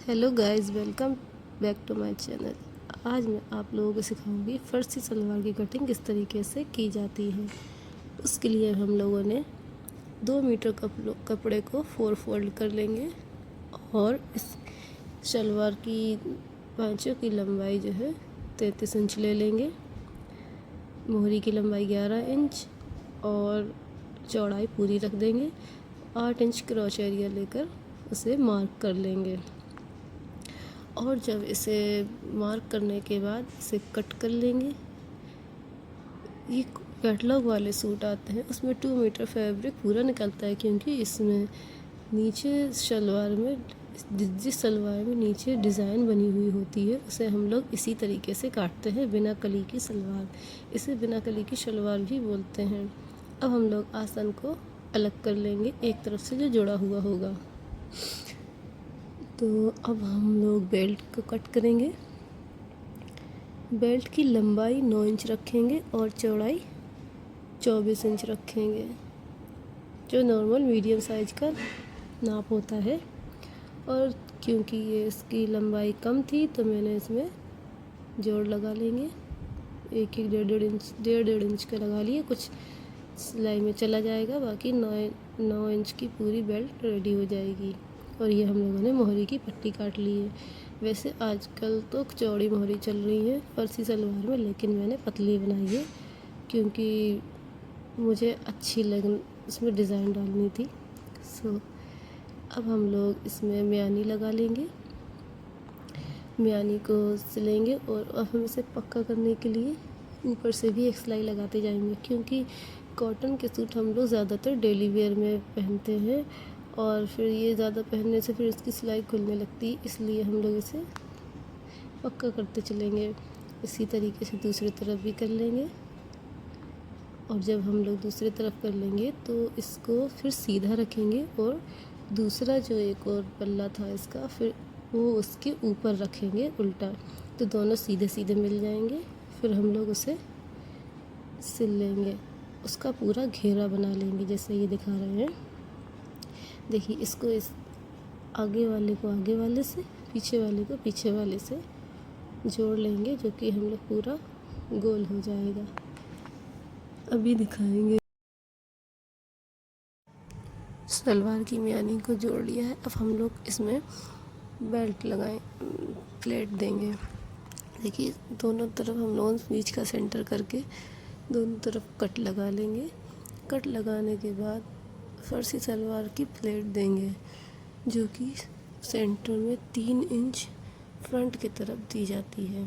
Hello guys, welcome back to my channel. आज मैं आप लोगों को सिखाऊंगी फर्सी सलवार की कटिंग किस तरीके से की जाती है। उसके लिए हम लोगों ने 2 मीटर कपड़े को 4 फोल्ड कर लेंगे और इस सलवार की पाँचों की लंबाई जो है 33 इंच ले लेंगे। मोहरी की लंबाई 11 इंच और चौड़ाई पूरी रख देंगे। 8 इंच क्रॉच एरिया लेकर उसे मार्क कर लेंगे और जब इसे मार्क करने के बाद इसे कट कर लेंगे। ये कैटलॉग वाले सूट आते हैं, उसमें 2 मीटर फैब्रिक पूरा निकलता है, क्योंकि इसमें नीचे शलवार में जिस सलवार में नीचे डिज़ाइन बनी हुई होती है उसे हम लोग इसी तरीके से काटते हैं, बिना कली की सलवार। इसे बिना कली की शलवार भी बोलते हैं। अब हम लोग आसन को अलग कर लेंगे, एक तरफ से जो जुड़ा हुआ होगा। तो अब हम लोग बेल्ट को कट करेंगे। बेल्ट की लंबाई 9 इंच रखेंगे और चौड़ाई 24 इंच रखेंगे, जो नॉर्मल मीडियम साइज का नाप होता है। और क्योंकि ये इसकी लंबाई कम थी तो मैंने इसमें जोड़ लगा लेंगे। एक एक डेढ़ इंच का लगा लिए, कुछ सिलाई में चला जाएगा, बाकी 9 इंच की पूरी बेल्ट रेडी हो जाएगी। और ये हम लोगों ने मोहरी की पट्टी काट ली है। वैसे आजकल तो चौड़ी मोहरी चल रही है फर्सी सलवार में, लेकिन मैंने पतली बनाई है क्योंकि मुझे अच्छी इसमें डिज़ाइन डालनी थी। अब हम लोग इसमें म्यानी लगा लेंगे। म्यानी को सिलेंगे और अब हम इसे पक्का करने के लिए ऊपर से भी एक सिलाई लगाते जाएंगे, क्योंकि कॉटन के सूट हम लोग ज़्यादातर डेली वेयर में पहनते हैं और फिर ये ज़्यादा पहनने से फिर इसकी सिलाई खुलने लगती, इसलिए हम लोग इसे पक्का करते चलेंगे। इसी तरीके से दूसरी तरफ भी कर लेंगे और जब हम लोग दूसरी तरफ कर लेंगे तो इसको फिर सीधा रखेंगे और दूसरा जो एक और पल्ला था इसका फिर वो उसके ऊपर रखेंगे उल्टा, तो दोनों सीधे सीधे मिल जाएंगे। फिर हम लोग उसे सिल लेंगे, उसका पूरा घेरा बना लेंगे जैसे ये दिखा रहे हैं। देखिए, इसको इस आगे वाले को आगे वाले से, पीछे वाले को पीछे वाले से जोड़ लेंगे, जो कि हम लोग पूरा गोल हो जाएगा। अभी दिखाएंगे। सलवार की म्यानी को जोड़ लिया है। अब हम लोग इसमें बेल्ट लगाएं, प्लेट देंगे। देखिए, दोनों तरफ हम लोग बीच का सेंटर करके दोनों तरफ कट लगा लेंगे। कट लगाने के बाद फर्सी सलवार की प्लेट देंगे, जो कि सेंटर में 3 इंच फ्रंट की तरफ दी जाती है।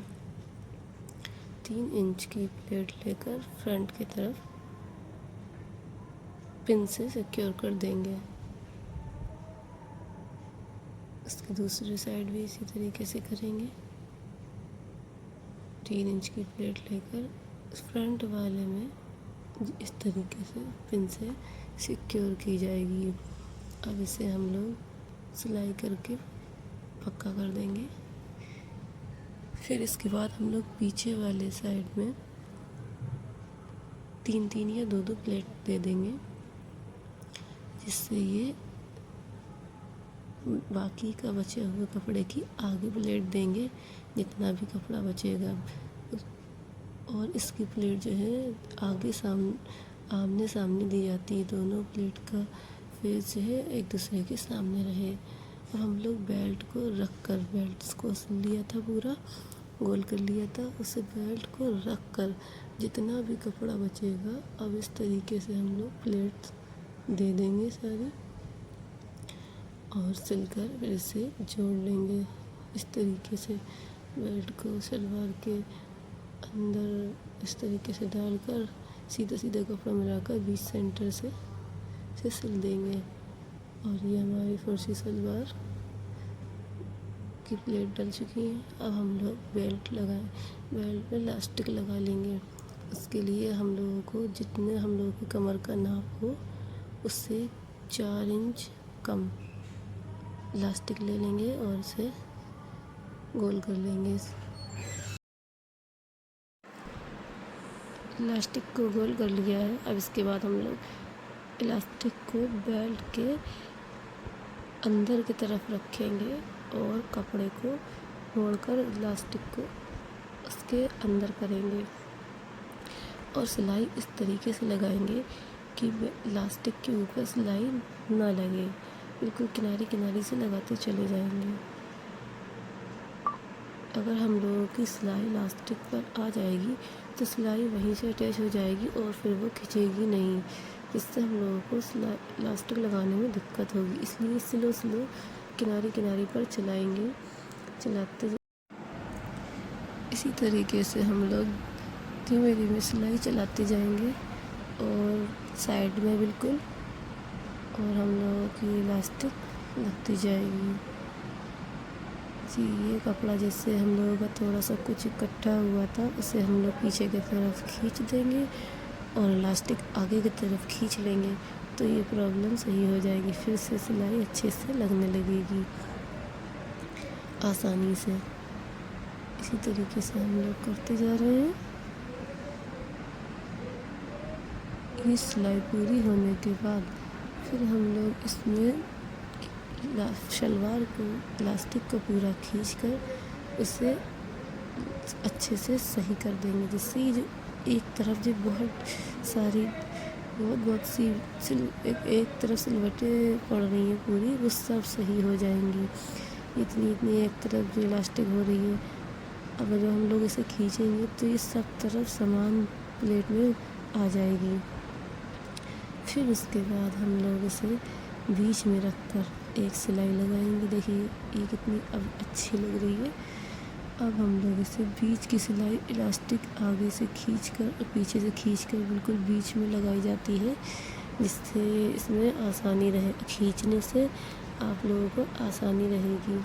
3 इंच की प्लेट लेकर फ्रंट की तरफ पिन से सिक्योर कर देंगे। इसकी दूसरी साइड भी इसी तरीके से करेंगे। 3 इंच की प्लेट लेकर फ्रंट वाले में इस तरीके से पिन से सिक्योर की जाएगी। अब इसे हम लोग सिलाई करके पक्का कर देंगे। फिर इसके बाद हम लोग पीछे वाले साइड में 3 या 2 प्लेट दे देंगे, जिससे ये बाकी का बचे हुए कपड़े की आगे प्लेट देंगे, जितना भी कपड़ा बचेगा। और इसकी प्लेट जो है आगे आमने सामने दी जाती है, दोनों प्लेट का फेस जो है एक दूसरे के सामने रहे। और हम लोग बेल्ट को रख कर, बेल्ट को सिल लिया था, पूरा गोल कर लिया था, उसे बेल्ट को रख कर जितना भी कपड़ा बचेगा अब इस तरीके से हम लोग प्लेट दे देंगे सारी और सिलकर फिर इसे जोड़ लेंगे। इस तरीके से बेल्ट को सलवार के अंदर इस तरीके से डालकर सीधा सीधा कपड़ा मिलाकर बीच सेंटर से सिल देंगे। और ये हमारी फर्सी सलवार की प्लेट डल चुकी है। अब हम लोग बेल्ट पे इलास्टिक लगा लेंगे। उसके लिए हम लोगों को जितने हम लोगों की कमर का नाप हो उससे 4 इंच कम इलास्टिक ले लेंगे और इसे गोल कर लेंगे। इलास्टिक को गोल कर लिया है। अब इसके बाद हम लोग इलास्टिक को बेल्ट के अंदर की तरफ रखेंगे और कपड़े को मोड़कर इलास्टिक को उसके अंदर करेंगे और सिलाई इस तरीके से लगाएंगे कि इलास्टिक के ऊपर सिलाई ना लगे, बिल्कुल किनारे किनारे से लगाते चले जाएंगे। अगर हम लोगों की सिलाई इलास्टिक पर आ जाएगी तो सिलाई वहीं से अटैच हो जाएगी और फिर वो खिंचेगी नहीं, जिससे हम लोगों को सिलाई इलास्टिक लगाने में दिक्कत होगी। इसलिए स्लो स्लो किनारे किनारे पर चलाएंगे, चलाते इसी तरीके से हम लोग धीमे धीमे सिलाई चलाते जाएंगे और साइड में बिल्कुल, और हम लोगों की इलास्टिक लगती जाएगी। जी, ये कपड़ा जैसे हम लोगों का थोड़ा सा कुछ इकट्ठा हुआ था उसे हम लोग पीछे की तरफ खींच देंगे और इलास्टिक आगे की तरफ खींच लेंगे तो ये प्रॉब्लम सही हो जाएगी। फिर से सिलाई अच्छे से लगने लगेगी आसानी से। इसी तरीके से हम लोग करते जा रहे हैं। ये सिलाई पूरी होने के बाद फिर हम लोग इसमें शलवार को इलास्टिक को पूरा खींचकर उसे अच्छे से सही कर देंगे, जिससे जो एक तरफ जो बहुत सी एक तरफ सिलवटें पड़ रही हैं पूरी, वो सब सही हो जाएंगी। इतनी एक तरफ जो इलास्टिक हो रही है, अब जब हम लोग इसे खींचेंगे तो ये सब तरफ समान प्लेट में आ जाएगी। फिर उसके बाद हम लोग इसे बीच में रखकर एक सिलाई लगाएंगे। देखिए ये कितनी अब अच्छी लग रही है। अब हम लोग इसे बीच की सिलाई इलास्टिक आगे से खींचकर और पीछे से खींचकर बिल्कुल बीच में लगाई जाती है, जिससे इसमें आसानी रहे, खींचने से आप लोगों को आसानी रहेगी।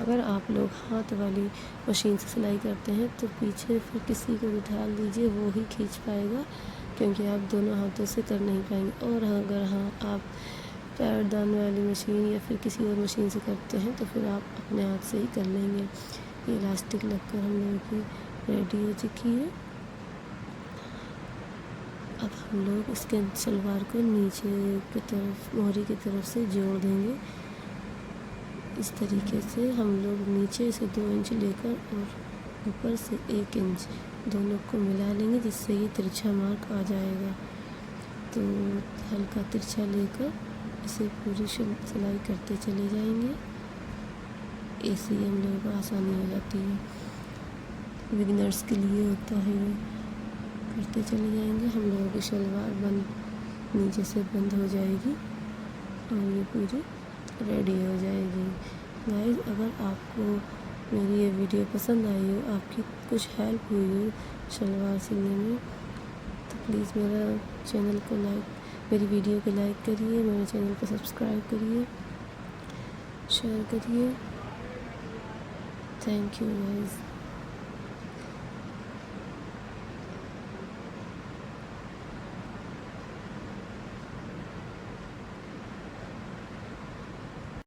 अगर आप लोग हाथ वाली मशीन से सिलाई करते हैं तो पीछे फिर किसी को बिठा लीजिए, वो ही खींच पाएगा, क्योंकि आप दोनों हाथों से कर नहीं पाएंगे। और अगर आप पैरदान वाली मशीन या फिर किसी और मशीन से करते हैं तो फिर आप अपने हाथ से ही कर लेंगे। ये इलास्टिक लगकर हम लोगों की रेडी हो चुकी है। अब हम लोग इसके सलवार को नीचे की तरफ मोहरी की तरफ से जोड़ देंगे। इस तरीके से हम लोग नीचे से 2 इंच लेकर और ऊपर से 1 इंच दोनों को मिला लेंगे, जिससे ये तिरछा मार्क आ जाएगा। तो हल्का तिरछा लेकर इसे पूरी सिलाई करते चले जाएंगे। ऐसे ही हम लोगों को आसानी हो जाती है, बिगिनर्स के लिए होता है ये। करते चले जाएंगे, हम लोगों की शलवार नीचे से बंद हो जाएगी और ये पूरी रेडी हो जाएगी। गाइस, अगर आपको मेरी ये वीडियो पसंद आई हो, आपकी कुछ हेल्प हुई हो शलवार सिलने में, तो प्लीज़ मेरी वीडियो को लाइक करिए, मेरे चैनल को सब्सक्राइब करिए, शेयर करिए। Thank you guys.